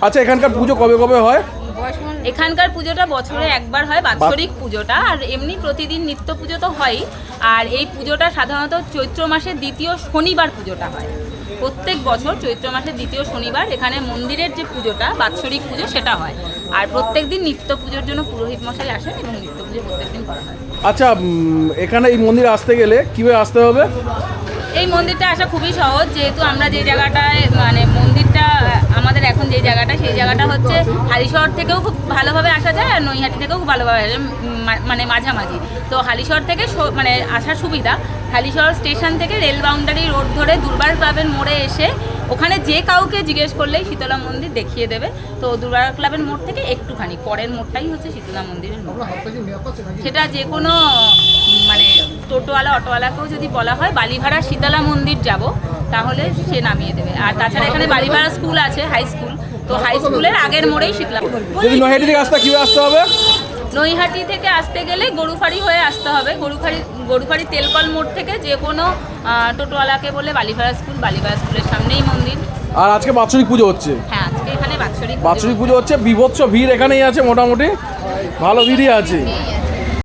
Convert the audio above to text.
আচ্ছা, এখানকার পুজো কবে কবে হয়? এখানকার পুজোটা বছরে একবার হয়, বাৎসরিক পুজোটা। আর এমনি প্রতিদিন নিত্য পুজো তো হয়ই। আর এই পুজোটা সাধারণত চৈত্র মাসের দ্বিতীয় শনিবার পুজোটা হয়। প্রত্যেক বছর চৈত্র মাসের দ্বিতীয় শনিবার এখানে মন্দিরের যে পুজোটা, বাৎসরিক পুজো, সেটা হয়। আর প্রত্যেক দিন নিত্য পুজোর জন্য পুরোহিত মশাই আসেন এবং নিত্য পুজো প্রত্যেকদিন করা হয়। আচ্ছা, এখানে এই মন্দিরে আসতে গেলে কীভাবে আসতে হবে? এই মন্দিরটা আসা খুবই সহজ, যেহেতু আমরা যে জায়গাটায় মানে মন্দিরটা আমাদের এখন যে জায়গাটা, সেই জায়গাটা হচ্ছে হালিশহর থেকেও খুব ভালোভাবে আসা যায় আর নৈহাটি থেকেও খুব ভালোভাবে আসা যায়, মানে মাঝামাঝি। তো হালিশহর থেকে মানে আসার সুবিধা, হালিশহর স্টেশন থেকে রেল বাউন্ডারি রোড ধরে দুর্বার ক্লাবের মোড়ে এসে ওখানে যে কাউকে জিজ্ঞেস করলেই শীতলা মন্দির দেখিয়ে দেবে। তো দুর্বার ক্লাবের মোড় থেকে একটুখানি পরের মোড়টাই হচ্ছে শীতলা মন্দিরের মোড়। সেটা যে কোনো মানে টোটোওয়ালা অটোওয়ালাকেও যদি বলা হয় বালিভাড়া শীতলা মন্দির যাব, তাহলে সে নামিয়ে দেবে। আর তাছাড়া এখানে বালিভাড়া স্কুল আছে, হাই স্কুল, তো হাই স্কুলের আগের মোড়েই শীতলা মন্দির। যদি নৈহাটি থেকে আসতে কীভাবে আসতে হবে? নৈহাটি থেকে আসতে গেলে গরুফাড়ি হয়ে আসতে হবে। গরুফাড়ি তেলকল মোড় থেকে যে কোনো টোটোওয়ালাকে বলে বালিভাড়া স্কুলের সামনেই মন্দির। আর আজকে বাৎসরিক পুজো হচ্ছে? হ্যাঁ, আজকে এখানে বাৎসরিক পুজো হচ্ছে। বিভৎস ভিড় এখানেই আছে, মোটামুটি ভালো ভিড়ই আছে।